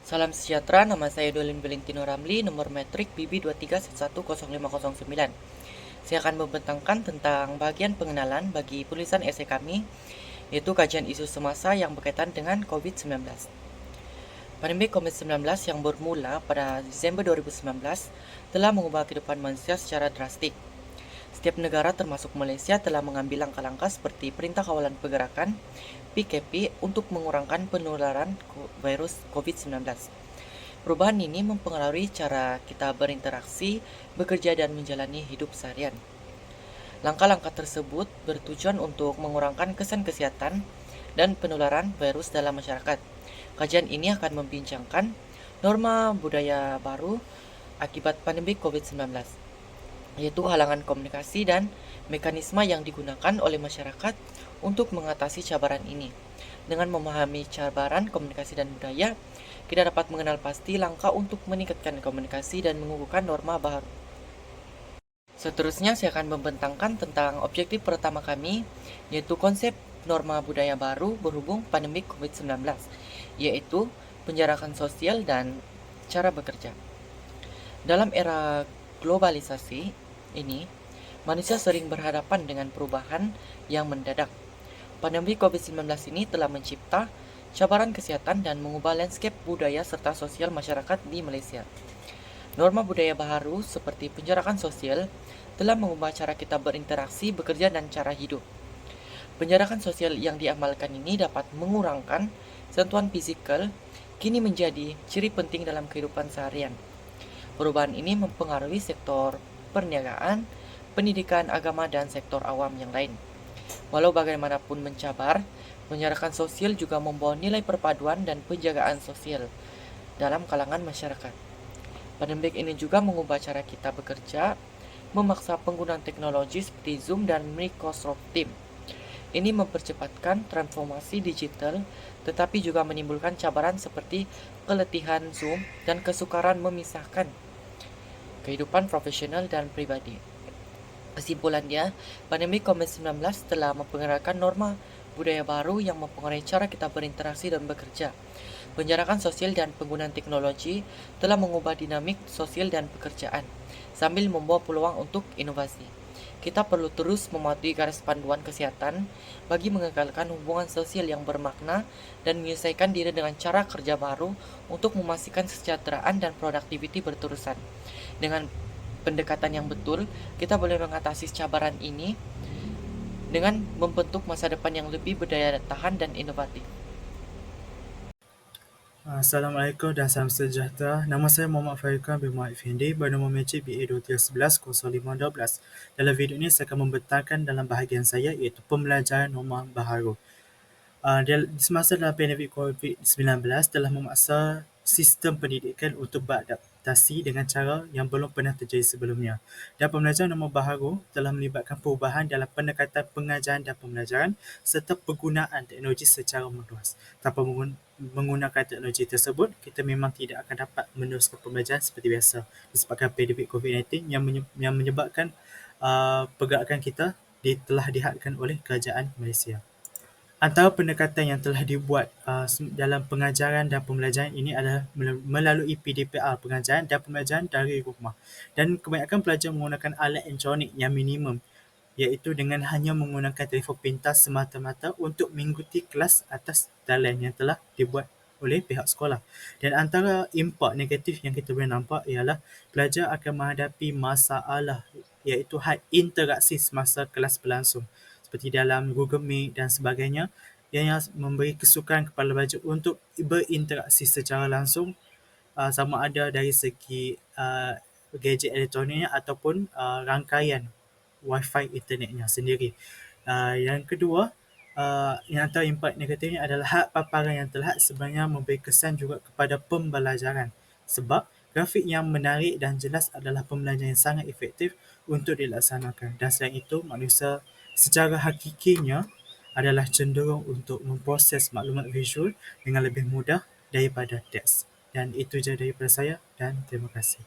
Salam sejahtera, nama saya Dolin Valentino Ramli, nomor metrik BB23110509. Saya akan membentangkan tentang bagian pengenalan bagi tulisan esai kami, yaitu kajian isu semasa yang berkaitan dengan COVID-19. Pandemi COVID-19 yang bermula pada Desember 2019 telah mengubah kehidupan manusia secara drastik. Setiap negara termasuk Malaysia telah mengambil langkah-langkah seperti Perintah Kawalan Pergerakan (PKP) untuk mengurangkan penularan virus COVID-19. Perubahan ini mempengaruhi cara kita berinteraksi, bekerja, dan menjalani hidup seharian. Langkah-langkah tersebut bertujuan untuk mengurangkan kesan kesehatan dan penularan virus dalam masyarakat. Kajian ini akan membincangkan norma budaya baru akibat pandemi COVID-19, yaitu halangan komunikasi dan mekanisme yang digunakan oleh masyarakat untuk mengatasi cabaran ini. Dengan memahami cabaran komunikasi dan budaya, kita dapat mengenal pasti langkah untuk meningkatkan komunikasi dan mengukuhkan norma baru. Seterusnya, saya akan membentangkan tentang objektif pertama kami, yaitu konsep norma budaya baru berhubung pandemi COVID-19, yaitu penjarakan sosial dan cara bekerja. Dalam era globalisasi ini, manusia sering berhadapan dengan perubahan yang mendadak. Pandemi COVID-19 ini telah mencipta cabaran kesehatan dan mengubah landscape budaya serta sosial masyarakat di Malaysia. Norma budaya baru seperti penjarakan sosial telah mengubah cara kita berinteraksi, bekerja, dan cara hidup. Penjarakan sosial yang diamalkan ini dapat mengurangkan sentuhan fisikal, kini menjadi ciri penting dalam kehidupan seharian. Perubahan ini mempengaruhi sektor perniagaan, pendidikan, agama, dan sektor awam yang lain. Walau bagaimanapun mencabar, penjarakan sosial juga membawa nilai perpaduan dan penjagaan sosial dalam kalangan masyarakat. Pandemi ini juga mengubah cara kita bekerja, memaksa penggunaan teknologi seperti Zoom dan Microsoft Teams. Ini mempercepatkan transformasi digital, tetapi juga menimbulkan cabaran seperti keletihan Zoom dan kesukaran memisahkan kehidupan profesional dan pribadi. Kesimpulannya, pandemi COVID-19 telah mempengaruhi norma budaya baru yang mempengaruhi cara kita berinteraksi dan bekerja. Penjarakan sosial dan penggunaan teknologi telah mengubah dinamik sosial dan pekerjaan, sambil membawa peluang untuk inovasi. Kita perlu terus mematuhi garis panduan kesehatan bagi mengekalkan hubungan sosial yang bermakna dan menyelesaikan diri dengan cara kerja baru untuk memastikan kesejahteraan dan produktiviti berterusan. Dengan pendekatan yang betul, kita boleh mengatasi cabaran ini dengan membentuk masa depan yang lebih berdaya tahan dan inovatif. Assalamualaikum dan salam sejahtera. Nama saya Muhammad Fariqan bin Muhammad Effendi bernombor mencik BA2311-0512. Dalam video ini saya akan membentangkan dalam bahagian saya iaitu pembelajaran norma baharu. Semasa dalam pandemik COVID-19 telah memaksa sistem pendidikan untuk beradaptasi dengan cara yang belum pernah terjadi sebelumnya. Dan pembelajaran norma baharu telah melibatkan perubahan dalam pendekatan pengajaran dan pembelajaran serta penggunaan teknologi secara meluas. Tanpa menggunakan teknologi tersebut, kita memang tidak akan dapat meneruskan pembelajaran seperti biasa disebabkan pandemik COVID-19 yang menyebabkan pergerakan kita telah dihadkan oleh kerajaan Malaysia. Antara pendekatan yang telah dibuat dalam pengajaran dan pembelajaran ini adalah melalui PDPR, pengajaran dan pembelajaran dari rumah. Dan kebanyakan pelajar menggunakan alat elektronik yang minimum, iaitu dengan hanya menggunakan telefon pintar semata-mata untuk mengikuti kelas atas talian yang telah dibuat oleh pihak sekolah. Dan antara impak negatif yang kita boleh nampak ialah pelajar akan menghadapi masalah iaitu had interaksi semasa kelas berlangsung seperti dalam Google Meet dan sebagainya yang memberi kesukaran kepada pelajar untuk berinteraksi secara langsung sama ada dari segi gadget elektroniknya ataupun rangkaian Wi-Fi internetnya sendiri. Yang kedua, yang antara impak negatifnya adalah had paparan yang terhad sebenarnya memberi kesan juga kepada pembelajaran sebab grafik yang menarik dan jelas adalah pembelajaran yang sangat efektif untuk dilaksanakan. Dan selain itu, manusia secara hakikinya adalah cenderung untuk memproses maklumat visual dengan lebih mudah daripada teks. Dan itu je daripada saya dan terima kasih.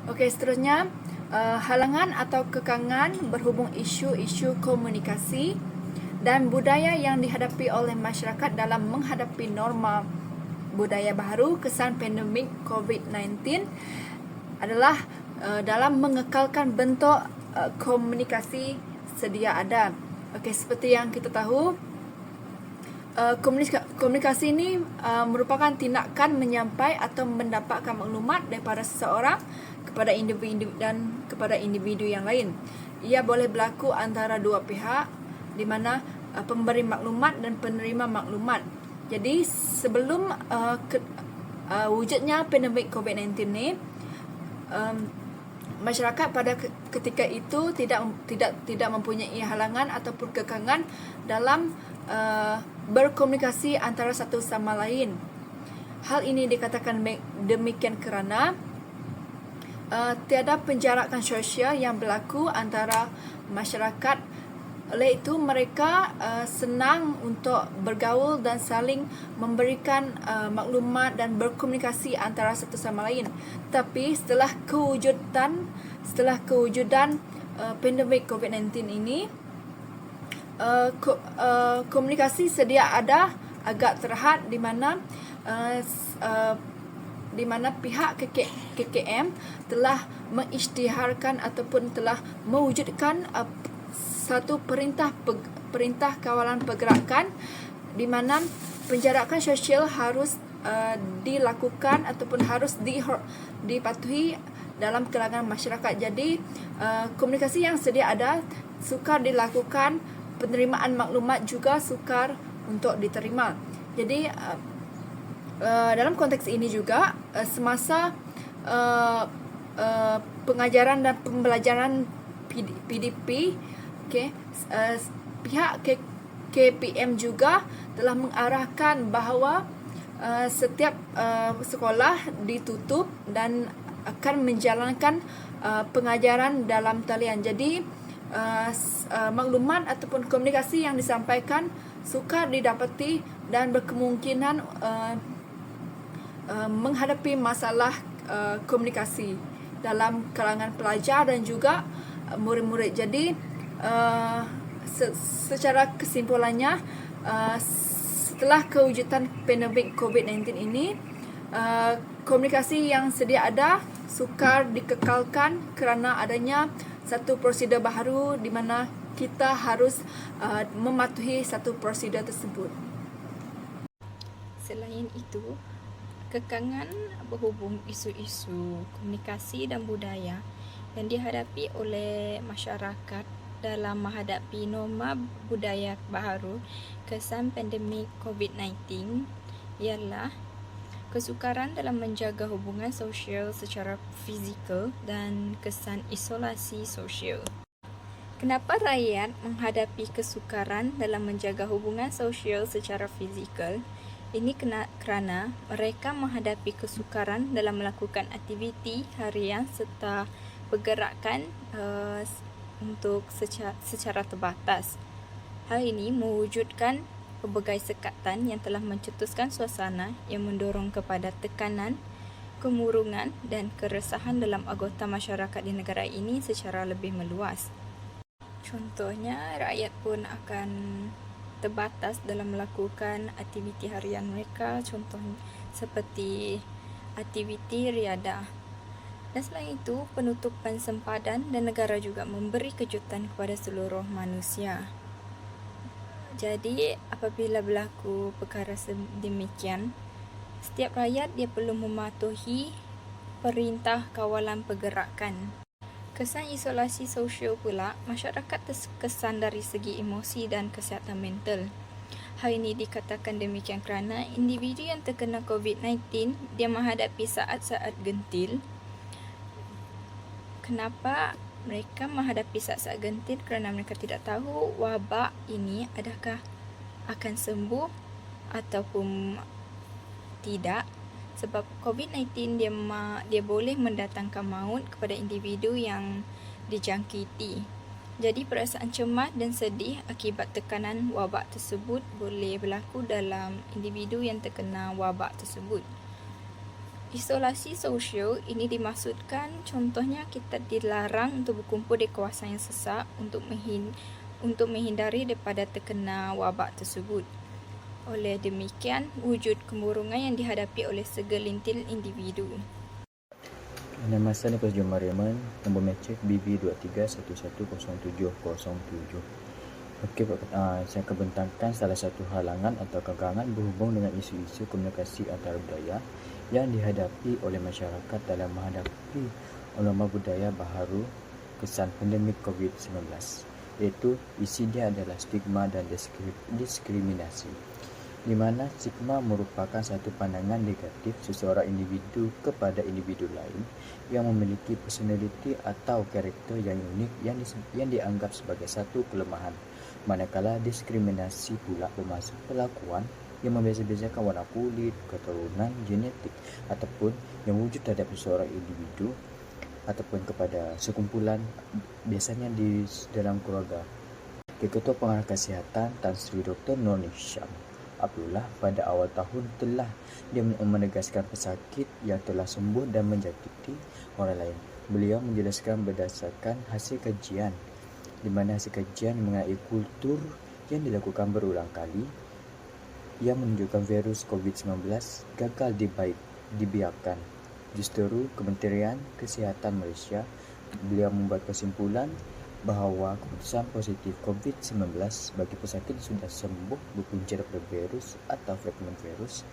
Okey, seterusnya halangan atau kekangan berhubung isu-isu komunikasi. dan budaya yang dihadapi oleh masyarakat dalam menghadapi norma budaya baru kesan pandemik COVID-19 adalah dalam mengekalkan bentuk komunikasi sedia ada. Okey, seperti yang kita tahu, komunikasi ini merupakan tindakan menyampai atau mendapatkan maklumat daripada seseorang kepada individu dan kepada individu yang lain. Ia boleh berlaku antara dua pihak, di mana pemberi maklumat dan penerima maklumat. Jadi sebelum wujudnya pandemik COVID-19 ni, masyarakat pada ketika itu tidak mempunyai halangan ataupun kekangan dalam berkomunikasi antara satu sama lain. Hal ini dikatakan demikian kerana tiada penjarakan sosial yang berlaku antara masyarakat. Oleh itu mereka senang untuk bergaul dan saling memberikan maklumat dan berkomunikasi antara satu sama lain. Tapi setelah kewujudan pandemik COVID-19 ini, komunikasi sedia ada agak terhad di mana pihak KKM telah mengisytiharkan ataupun telah mewujudkan satu perintah kawalan pergerakan di mana penjarakan sosial harus dilakukan ataupun harus dipatuhi dalam kalangan masyarakat. Jadi komunikasi yang sedia ada sukar dilakukan, penerimaan maklumat juga sukar untuk diterima. Jadi dalam konteks ini juga semasa pengajaran dan pembelajaran PDP, pihak KPM juga telah mengarahkan bahawa setiap sekolah ditutup dan akan menjalankan pengajaran dalam talian. Jadi maklumat ataupun komunikasi yang disampaikan sukar didapati dan berkemungkinan menghadapi masalah komunikasi dalam kalangan pelajar dan juga murid-murid. Jadi secara kesimpulannya, setelah kewujudan pandemik COVID-19 ini, komunikasi yang sedia ada sukar dikekalkan kerana adanya satu prosedur baru di mana kita harus mematuhi satu prosedur tersebut. Selain itu, kekangan berhubung isu-isu komunikasi dan budaya yang dihadapi oleh masyarakat dalam menghadapi norma budaya baru kesan pandemik COVID-19 ialah kesukaran dalam menjaga hubungan sosial secara fizikal dan kesan isolasi sosial. Kenapa rakyat menghadapi kesukaran dalam menjaga hubungan sosial secara fizikal? Ini kerana mereka menghadapi kesukaran dalam melakukan aktiviti harian serta pergerakan untuk secara terbatas. Hal ini mewujudkan pelbagai sekatan yang telah mencetuskan suasana yang mendorong kepada tekanan, kemurungan dan keresahan dalam anggota masyarakat di negara ini secara lebih meluas. Contohnya, rakyat pun akan terbatas dalam melakukan aktiviti harian mereka, contohnya seperti aktiviti riadah. Dan selain itu, penutupan sempadan dan negara juga memberi kejutan kepada seluruh manusia. Jadi, apabila berlaku perkara sedemikian, setiap rakyat dia perlu mematuhi perintah kawalan pergerakan. Kesan isolasi sosial pula, masyarakat terkesan dari segi emosi dan kesihatan mental. Hal ini dikatakan demikian kerana individu yang terkena COVID-19 dia menghadapi saat-saat gentil. Kenapa mereka menghadapi saat-saat gentil? Kerana mereka tidak tahu wabak ini adakah akan sembuh ataupun tidak. Sebab COVID-19 dia boleh mendatangkan maut kepada individu yang dijangkiti. Jadi perasaan cemas dan sedih akibat tekanan wabak tersebut boleh berlaku dalam individu yang terkena wabak tersebut. Isolasi sosial ini dimaksudkan contohnya kita dilarang untuk berkumpul di kawasan yang sesak untuk untuk menghindari daripada terkena wabak tersebut. Oleh demikian, wujud kemurungan yang dihadapi oleh segelintir individu. Nama saya Nicholas John Mariaman, nombor matrik BB23110707. Okey, saya akan bentangkan salah satu halangan atau kekangan berhubung dengan isu-isu komunikasi antara budaya yang dihadapi oleh masyarakat dalam menghadapi norma budaya baharu kesan pandemik COVID-19, iaitu isi dia adalah stigma dan diskriminasi, di mana stigma merupakan satu pandangan negatif seseorang individu kepada individu lain yang memiliki personaliti atau karakter yang unik yang dianggap sebagai satu kelemahan. Manakala diskriminasi pula bermaksud perlakuan yang membeza-bezakan warna kulit, keturunan, genetik ataupun yang wujud terhadap seseorang individu ataupun kepada sekumpulan, biasanya di dalam keluarga. Ketua Pengarah Kesihatan Tan Sri Dr. Nurul Hisham Abdullah pada awal tahun telah dia menegaskan pesakit yang telah sembuh dan menjangkiti orang lain. Beliau menjelaskan berdasarkan hasil kajian, di mana hasil kajian mengenai kultur yang dilakukan berulang kali yang menunjukkan virus COVID-19 gagal dibiarkan. Justru Kementerian Kesihatan Malaysia, beliau membuat kesimpulan bahawa keputusan positif COVID-19 bagi pesakit yang sudah sembuh berpunca daripada virus atau fragmen virus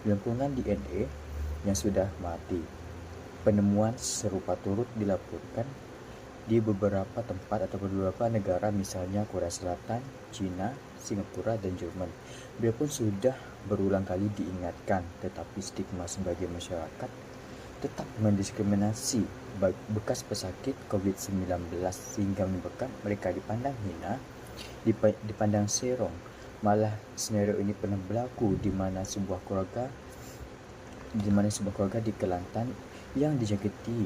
lingkungan DNA yang sudah mati. Penemuan serupa turut dilaporkan di beberapa tempat atau beberapa negara, misalnya Korea Selatan, China, Singapura dan Jerman. Beliau pun sudah berulang kali diingatkan, tetapi stigma sebagai masyarakat tetap mendiskriminasi bekas pesakit COVID-19 sehingga menyebabkan mereka dipandang hina, dipandang serong. Malah senario ini pernah berlaku di mana sebuah keluarga di Kelantan yang dijangkiti,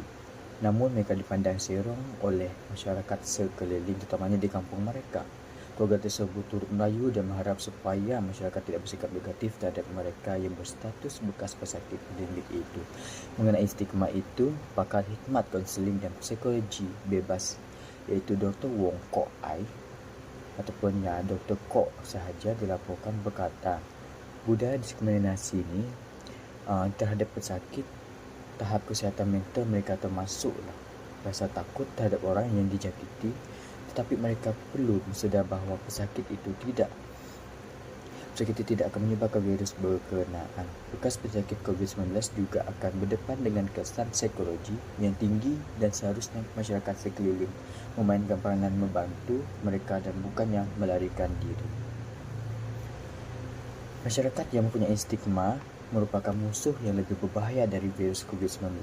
namun mereka dipandang serong oleh masyarakat sekeliling, terutamanya di kampung mereka. Keluarga tersebut turut merayu dan mengharap supaya masyarakat tidak bersikap negatif terhadap mereka yang berstatus bekas pesakit pandemik itu. Mengenai stigma itu, pakar hikmat konseling dan psikologi bebas iaitu Dr. Wong Kok Ai ataupun Dr. Kok sahaja dilaporkan berkata, budaya diskriminasi ini terhadap pesakit tahap kesihatan mental mereka termasuklah rasa takut terhadap orang yang dijangkiti, tetapi mereka perlu sedar bahawa pesakit itu tidak akan menyebabkan virus berkenaan. Bekas pesakit COVID-19 juga akan berdepan dengan kesan psikologi yang tinggi dan seharusnya masyarakat sekeliling memainkan peranan membantu mereka dan bukannya melarikan diri. Masyarakat yang mempunyai stigma merupakan musuh yang lebih berbahaya dari virus COVID-19.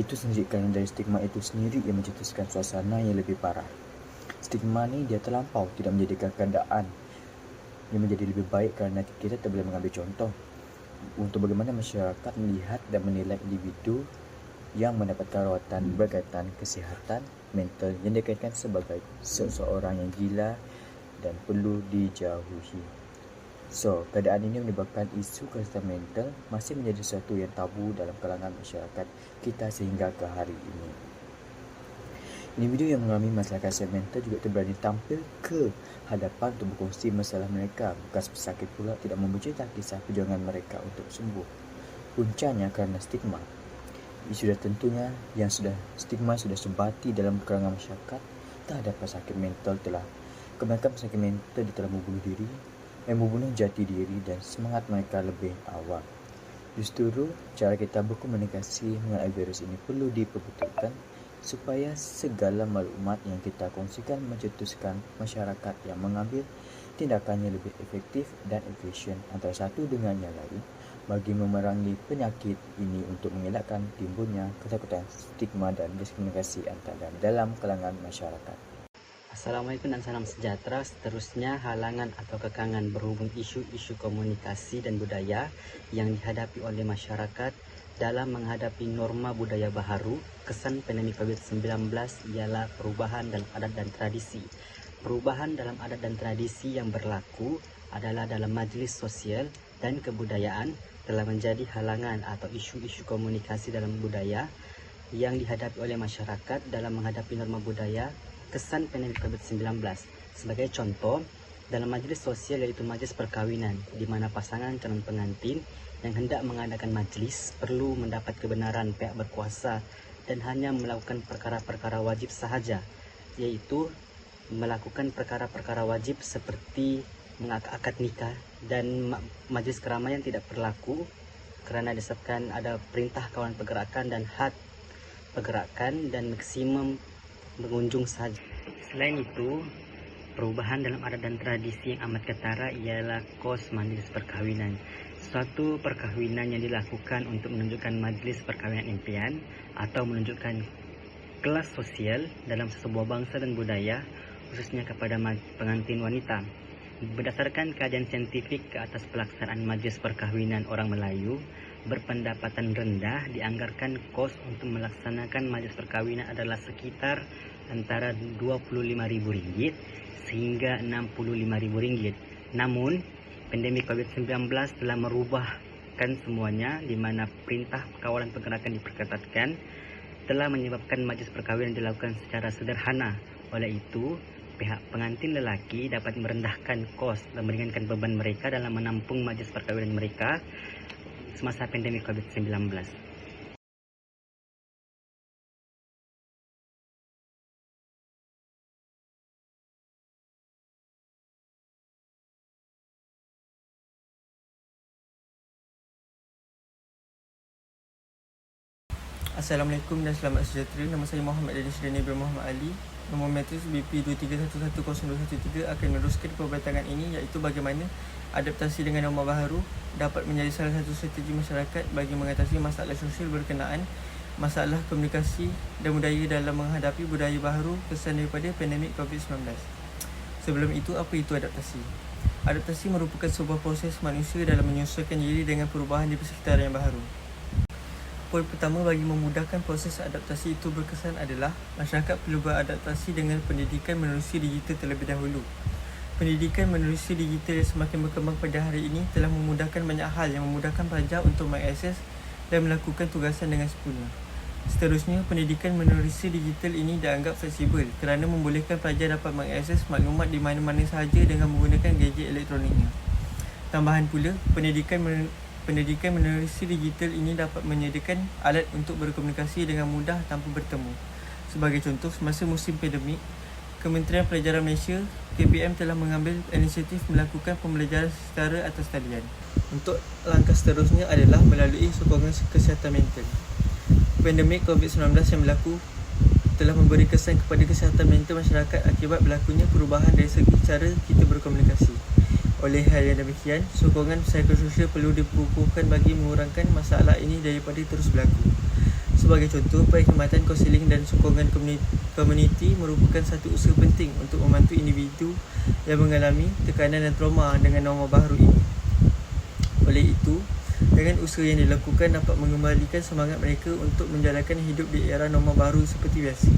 Itu sendiri kerana dari stigma itu sendiri yang mencetuskan suasana yang lebih parah. Stigma ni dia terlampau tidak menjadikan keadaan yang menjadi lebih baik kerana kita tak boleh mengambil contoh untuk bagaimana masyarakat melihat dan menilai individu yang mendapatkan rawatan berkaitan kesihatan mental yang dikaitkan sebagai seseorang yang gila dan perlu dijauhi. So, keadaan ini menyebabkan isu kesihatan mental masih menjadi sesuatu yang tabu dalam kalangan masyarakat kita sehingga ke hari ini. Individu yang mengalami masalah kesihatan mental juga terberani tampil ke hadapan untuk berkongsi masalah mereka. Bekas pesakit pula tidak membercerita kisah perjuangan mereka untuk sembuh. Puncanya kerana stigma. Sudah tentunya stigma sudah sebati dalam kalangan masyarakat terhadap pesakit mental kebanyakan pesakit mental telah membunuh diri, membunuh jati diri dan semangat mereka lebih awal. Justru cara kita berkomunikasi mengenai virus ini perlu diperbetulkan supaya segala maklumat yang kita kongsikan mencetuskan masyarakat yang mengambil tindakan yang lebih efektif dan efisien antara satu dengan yang lain bagi memerangi penyakit ini untuk mengelakkan timbulnya ketakutan, stigma dan diskriminasi antara dalam kalangan masyarakat. Assalamualaikum dan salam sejahtera. Seterusnya, halangan atau kekangan berhubung isu-isu komunikasi dan budaya yang dihadapi oleh masyarakat dalam menghadapi norma budaya baharu kesan pandemik COVID-19 ialah perubahan dalam adat dan tradisi. Perubahan dalam adat dan tradisi yang berlaku adalah dalam majlis sosial dan kebudayaan telah menjadi halangan atau isu-isu komunikasi dalam budaya yang dihadapi oleh masyarakat dalam menghadapi norma budaya kesan pandemik COVID-19. Sebagai contoh, dalam majlis sosial yaitu majlis perkawinan, di mana pasangan calon pengantin yang hendak mengadakan majlis perlu mendapat kebenaran pihak berkuasa dan hanya melakukan perkara-perkara wajib sahaja, yaitu melakukan perkara-perkara wajib seperti mengakad nikah, dan majlis keramaian tidak berlaku kerana disebabkan ada perintah kawalan pergerakan dan had pergerakan dan maksimum pengunjung sahaja. Selain itu, perubahan dalam adat dan tradisi yang amat ketara ialah kos majlis perkahwinan. Suatu perkahwinan yang dilakukan untuk menunjukkan majlis perkahwinan impian atau menunjukkan kelas sosial dalam sebuah bangsa dan budaya, khususnya kepada pengantin wanita. Berdasarkan kajian saintifik ke atas pelaksanaan majlis perkahwinan orang Melayu, berpendapatan rendah dianggarkan kos untuk melaksanakan majlis perkahwinan adalah sekitar antara Rp25.000 sehingga Rp65.000. Namun, pandemik COVID-19 telah merubahkan semuanya, di mana perintah kawalan pergerakan diperketatkan telah menyebabkan majlis perkahwinan dilakukan secara sederhana. Oleh itu, pihak pengantin lelaki dapat merendahkan kos dan meringankan beban mereka dalam menampung majlis perkahwinan mereka semasa pandemik COVID-19. Assalamualaikum dan selamat sejahtera. Nama saya Muhammad Danish Dani bin Muhammad Ali. Nombor matris BP 23110213 akan meneruskan pembentangan ini, iaitu bagaimana adaptasi dengan norma baharu dapat menjadi salah satu strategi masyarakat bagi mengatasi masalah sosial berkenaan masalah komunikasi dan budaya dalam menghadapi budaya baharu kesan daripada pandemik COVID-19. Sebelum itu, apa itu adaptasi? Adaptasi merupakan sebuah proses manusia dalam menyesuaikan diri dengan perubahan di persekitaran yang baharu. Poin pertama bagi memudahkan proses adaptasi itu berkesan adalah masyarakat perlu beradaptasi dengan pendidikan menerusi digital terlebih dahulu. Pendidikan menerusi digital yang semakin berkembang pada hari ini telah memudahkan banyak hal yang memudahkan pelajar untuk mengakses dan melakukan tugasan dengan sempurna. Seterusnya, pendidikan menerusi digital ini dianggap fleksibel kerana membolehkan pelajar dapat mengakses maklumat di mana-mana sahaja dengan menggunakan gadget elektroniknya. Tambahan pula, pendidikan menerusi digital ini dapat menyediakan alat untuk berkomunikasi dengan mudah tanpa bertemu. Sebagai contoh, semasa musim pandemik, Kementerian Pelajaran Malaysia KPM telah mengambil inisiatif melakukan pembelajaran secara atas talian. Untuk langkah seterusnya adalah melalui sokongan kesihatan mental. Pandemik COVID-19 yang berlaku telah memberi kesan kepada kesihatan mental masyarakat akibat berlakunya perubahan dari segi cara kita berkomunikasi. Oleh hal yang demikian, sokongan psikososial perlu dipupuhkan bagi mengurangkan masalah ini daripada terus berlaku. Sebagai contoh, perkhidmatan kaunseling dan sokongan komuniti merupakan satu usaha penting untuk membantu individu yang mengalami tekanan dan trauma dengan norma baharu ini. Oleh itu, dengan usaha yang dilakukan dapat mengembalikan semangat mereka untuk menjalankan hidup di era norma baru seperti biasa.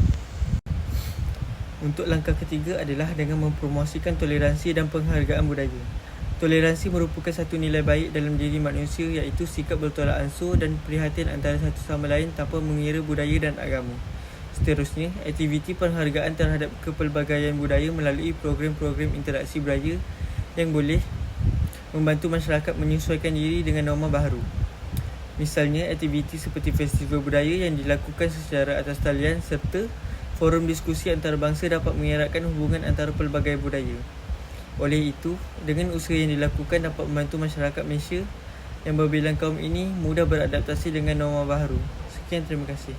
Untuk langkah ketiga adalah dengan mempromosikan toleransi dan penghargaan budaya. Toleransi merupakan satu nilai baik dalam diri manusia, iaitu sikap bertolak ansur dan prihatin antara satu sama lain tanpa mengira budaya dan agama. Seterusnya, aktiviti penghargaan terhadap kepelbagaian budaya melalui program-program interaksi budaya yang boleh membantu masyarakat menyesuaikan diri dengan norma baharu. Misalnya, aktiviti seperti festival budaya yang dilakukan secara atas talian serta forum diskusi antarabangsa dapat mengeratkan hubungan antara pelbagai budaya. Oleh itu, dengan usaha yang dilakukan dapat membantu masyarakat Malaysia yang berbilang kaum ini mudah beradaptasi dengan norma baharu. Sekian, terima kasih.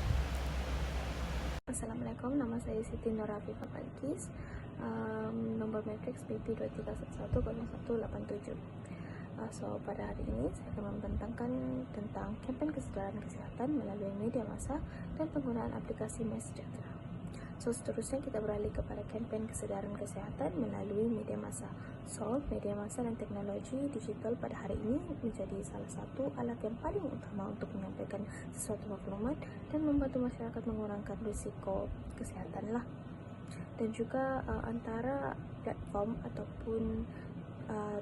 Assalamualaikum, nama saya Siti Nur Afifah Balkis. Nombor matriks BP 2311010187. So, pada hari ini saya akan membentangkan tentang kempen kesedaran kesihatan melalui media massa dan penggunaan aplikasi MySejahtera. So, seterusnya kita beralih kepada kempen kesedaran kesihatan melalui media massa. So, media massa dan teknologi digital pada hari ini menjadi salah satu alat yang paling utama untuk menyampaikan sesuatu maklumat dan membantu masyarakat mengurangkan risiko kesihatan lah. Dan juga antara platform ataupun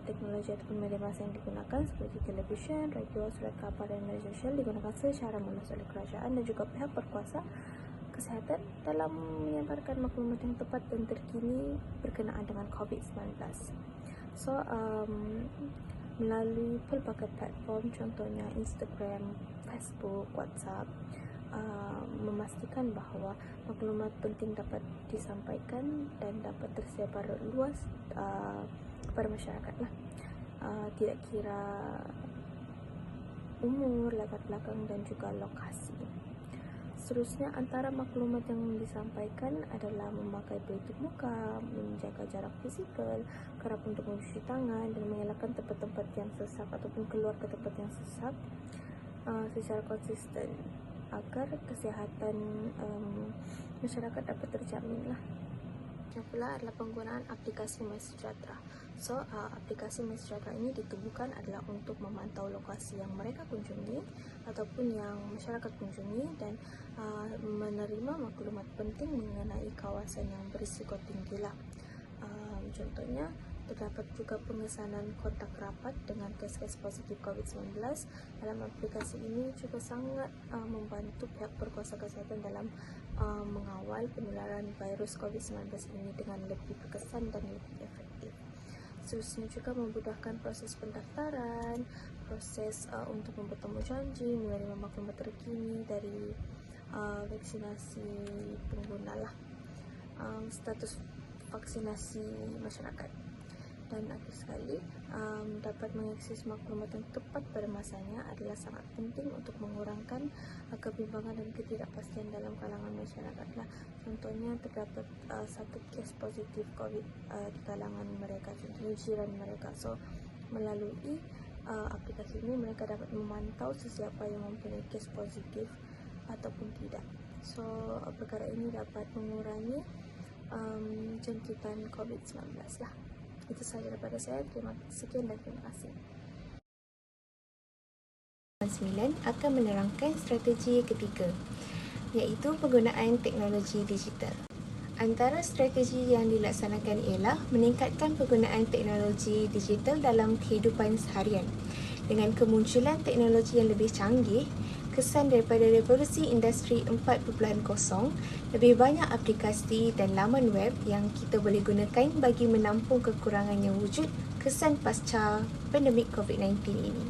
teknologi ataupun media massa yang digunakan seperti televisyen, radio, surat khabar dan media sosial digunakan secara mulus oleh kerajaan dan juga pihak berkuasa Kesihatan dalam menyebarkan maklumat yang tepat dan terkini berkenaan dengan COVID-19. So, melalui pelbagai platform, contohnya Instagram, Facebook, WhatsApp, memastikan bahawa maklumat penting dapat disampaikan dan dapat tersebar luas kepada masyarakat lah. Tidak kira umur, latar belakang dan juga lokasi. Seterusnya, antara maklumat yang disampaikan adalah memakai pelitup muka, menjaga jarak fizikal, kerap untuk mencuci tangan dan mengelakkan tempat-tempat yang sesak ataupun keluar ke tempat yang sesak secara konsisten agar kesihatan masyarakat dapat terjamin lah. Yang pula adalah penggunaan aplikasi MySejahtera. So, aplikasi MySejahtera ini ditubuhkan adalah untuk memantau lokasi yang mereka kunjungi ataupun yang masyarakat kunjungi dan menerima maklumat penting mengenai kawasan yang berisiko tinggi lah. Contohnya, terdapat juga pemesanan kontak rapat dengan kes-kes positif COVID-19. Dalam aplikasi ini juga sangat membantu pihak berkuasa kesihatan dalam mengawal penularan virus COVID-19 ini dengan lebih berkesan dan lebih efektif. Seterusnya juga memudahkan proses pendaftaran, proses untuk bertemu janji, menerima maklumat terkini dari vaksinasi pengguna lah, status vaksinasi masyarakat. Dan akhir sekali, dapat mengakses maklumat yang tepat pada masanya adalah sangat penting untuk mengurangkan kebimbangan dan ketidakpastian dalam kalangan masyarakat lah. Contohnya, terdapat satu kes positif COVID di kalangan mereka, contohnya jiran mereka. So, melalui aplikasi ini mereka dapat memantau sesiapa yang mempunyai kes positif ataupun tidak. So, perkara ini dapat mengurangi jangkitan COVID-19 lah. Itu sahaja daripada saya. Sekian dan terima kasih. 9 akan menerangkan strategi ketiga, iaitu penggunaan teknologi digital. Antara strategi yang dilaksanakan ialah meningkatkan penggunaan teknologi digital dalam kehidupan seharian. Dengan kemunculan teknologi yang lebih canggih, kesan daripada revolusi industri 4.0, lebih banyak aplikasi dan laman web yang kita boleh gunakan bagi menampung kekurangan yang wujud kesan pasca pandemik COVID-19 ini.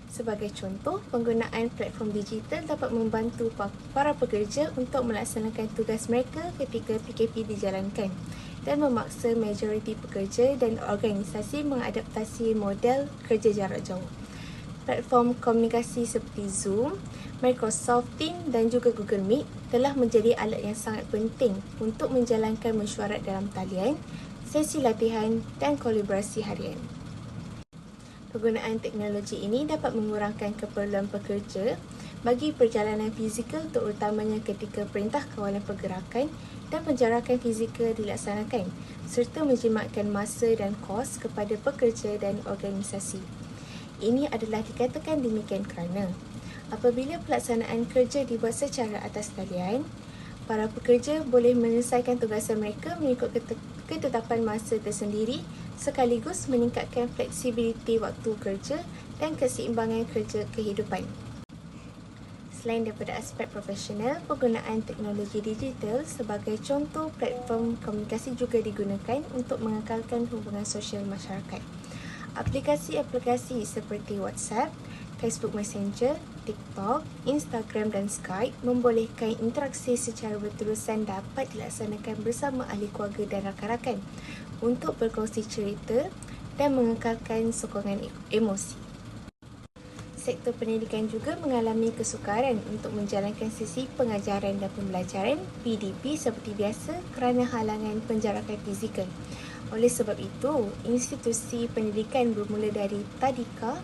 Sebagai contoh, penggunaan platform digital dapat membantu para pekerja untuk melaksanakan tugas mereka ketika PKP dijalankan dan memaksa majoriti pekerja dan organisasi mengadaptasi model kerja jarak jauh. Platform komunikasi seperti Zoom, Microsoft Teams dan juga Google Meet telah menjadi alat yang sangat penting untuk menjalankan mesyuarat dalam talian, sesi latihan dan kolaborasi harian. Penggunaan teknologi ini dapat mengurangkan keperluan pekerja bagi perjalanan fizikal, terutamanya ketika perintah kawalan pergerakan dan penjarakan fizikal dilaksanakan, serta menjimatkan masa dan kos kepada pekerja dan organisasi. Ini adalah dikatakan demikian kerana apabila pelaksanaan kerja dibuat secara atas talian, para pekerja boleh menyelesaikan tugasan mereka mengikut ketetapan masa tersendiri sekaligus meningkatkan fleksibiliti waktu kerja dan keseimbangan kerja kehidupan. Selain daripada aspek profesional, penggunaan teknologi digital sebagai contoh platform komunikasi juga digunakan untuk mengekalkan hubungan sosial masyarakat. Aplikasi-aplikasi seperti WhatsApp, Facebook Messenger, TikTok, Instagram dan Skype membolehkan interaksi secara berterusan dapat dilaksanakan bersama ahli keluarga dan rakan-rakan untuk berkongsi cerita dan mengekalkan sokongan emosi. Sektor pendidikan juga mengalami kesukaran untuk menjalankan sesi pengajaran dan pembelajaran PDP seperti biasa kerana halangan penjarakan fizikal. Oleh sebab itu, institusi pendidikan bermula dari tadika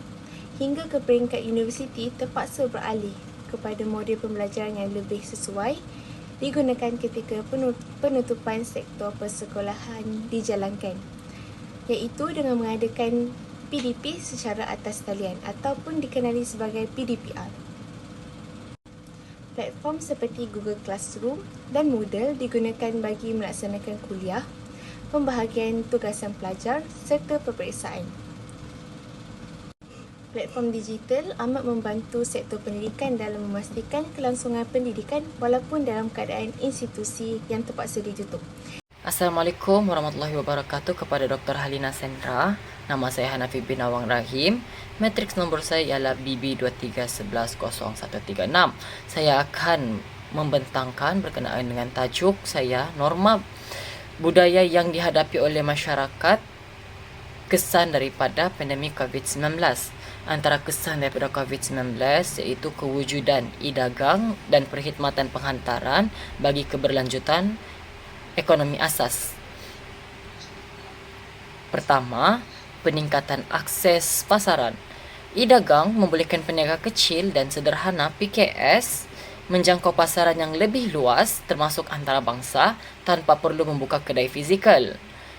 hingga ke peringkat universiti terpaksa beralih kepada model pembelajaran yang lebih sesuai digunakan ketika penutupan sektor persekolahan dijalankan, iaitu dengan mengadakan PDP secara atas talian ataupun dikenali sebagai PDPR. Platform seperti Google Classroom dan Moodle digunakan bagi melaksanakan kuliah, pembahagian tugasan pelajar serta peperiksaan. Platform digital amat membantu sektor pendidikan dalam memastikan kelangsungan pendidikan walaupun dalam keadaan institusi yang terpaksa ditutup. Assalamualaikum warahmatullahi wabarakatuh kepada Dr. Halina Sendra. Nama saya Hanafi bin Awang Rahim. Matriks nombor saya ialah BB23110136. Saya akan membentangkan berkenaan dengan tajuk saya norma budaya yang dihadapi oleh masyarakat, kesan daripada pandemik COVID-19. Antara kesan daripada COVID-19 iaitu kewujudan e-dagang dan perkhidmatan penghantaran bagi keberlanjutan ekonomi asas. Pertama, peningkatan akses pasaran. E-dagang membolehkan peniaga kecil dan sederhana PKS menjangkau pasaran yang lebih luas termasuk antarabangsa tanpa perlu membuka kedai fizikal.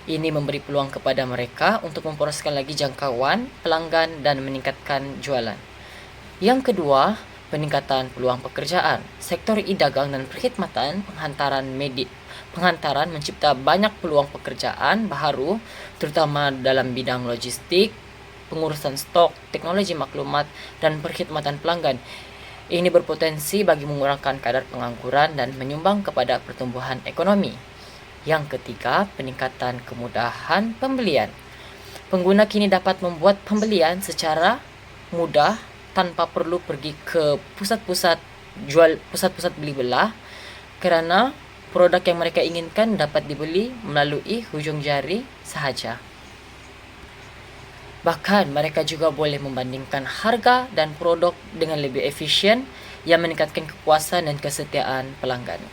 Ini memberi peluang kepada mereka untuk memporoskan lagi jangkauan pelanggan dan meningkatkan jualan. Yang kedua, peningkatan peluang pekerjaan. Sektor e-dagang dan perkhidmatan penghantaran mencipta banyak peluang pekerjaan baharu terutama dalam bidang logistik, pengurusan stok, teknologi maklumat dan perkhidmatan pelanggan. Ini berpotensi bagi mengurangkan kadar pengangguran dan menyumbang kepada pertumbuhan ekonomi. Yang ketiga, peningkatan kemudahan pembelian. Pengguna kini dapat membuat pembelian secara mudah tanpa perlu pergi ke pusat-pusat beli belah kerana produk yang mereka inginkan dapat dibeli melalui hujung jari sahaja. Bahkan mereka juga boleh membandingkan harga dan produk dengan lebih efisien yang meningkatkan kepuasan dan kesetiaan pelanggan.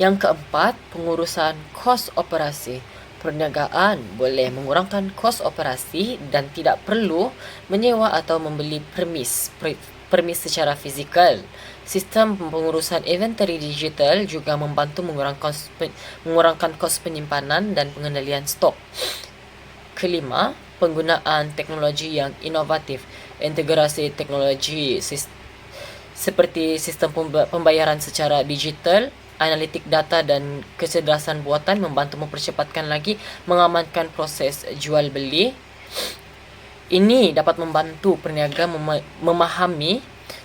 Yang keempat, pengurusan kos operasi. Perniagaan boleh mengurangkan kos operasi dan tidak perlu menyewa atau membeli permis secara fizikal. Sistem pengurusan inventory digital juga membantu mengurangkan kos penyimpanan dan pengendalian stok. Kelima, penggunaan teknologi yang inovatif. Integrasi teknologi seperti sistem pembayaran secara digital, analitik data dan kecerdasan buatan membantu mempercepatkan lagi mengamankan proses jual beli. Ini dapat membantu peniaga memahami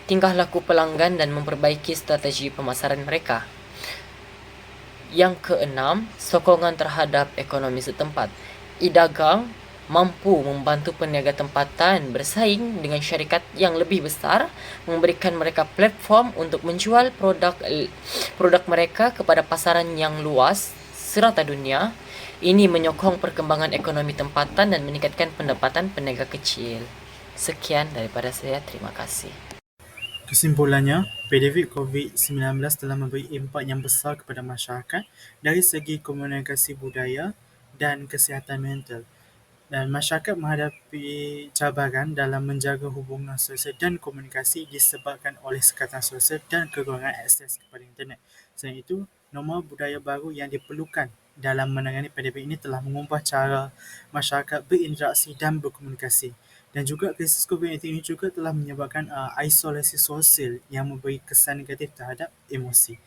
tingkah laku pelanggan dan memperbaiki strategi pemasaran mereka. Yang keenam, sokongan terhadap ekonomi setempat. E-dagang mampu membantu peniaga tempatan bersaing dengan syarikat yang lebih besar, memberikan mereka platform untuk menjual produk mereka kepada pasaran yang luas serata dunia. Ini menyokong perkembangan ekonomi tempatan dan meningkatkan pendapatan peniaga kecil. Sekian daripada saya, terima kasih. Kesimpulannya, pandemik COVID-19 telah memberi impak yang besar kepada masyarakat dari segi komunikasi budaya dan kesihatan mental. Dan masyarakat menghadapi cabaran dalam menjaga hubungan sosial dan komunikasi disebabkan oleh sekatan sosial dan kekurangan akses kepada internet. Selain itu, norma budaya baru yang diperlukan dalam menangani pandemik ini telah mengubah cara masyarakat berinteraksi dan berkomunikasi. Dan juga krisis COVID-19 ini juga telah menyebabkan isolasi sosial yang memberi kesan negatif terhadap emosi,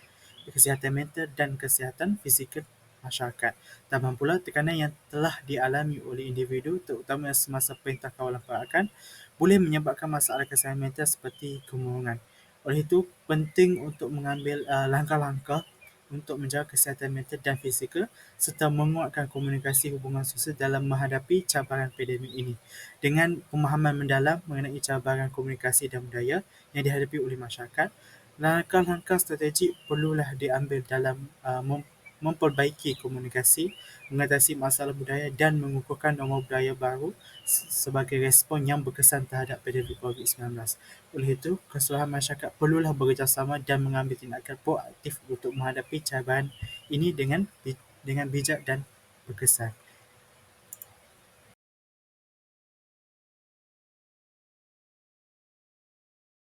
kesihatan mental dan kesihatan fizikal masyarakat. Tambah pula tekanan yang telah dialami oleh individu terutama semasa perintah kawalan pergerakan boleh menyebabkan masalah kesihatan mental seperti kemurungan. Oleh itu, penting untuk mengambil langkah-langkah untuk menjaga kesihatan mental dan fizikal serta menguatkan komunikasi hubungan sosial dalam menghadapi cabaran pandemik ini. Dengan pemahaman mendalam mengenai cabaran komunikasi dan budaya yang dihadapi oleh masyarakat, langkah-langkah strategik perlulah diambil dalam memperbaiki komunikasi, mengatasi masalah budaya dan mengukuhkan norma budaya baru sebagai respon yang berkesan terhadap pandemik COVID-19. Oleh itu, keseluruhan masyarakat perlulah bekerjasama dan mengambil tindakan proaktif untuk menghadapi cabaran ini dengan bijak dan berkesan.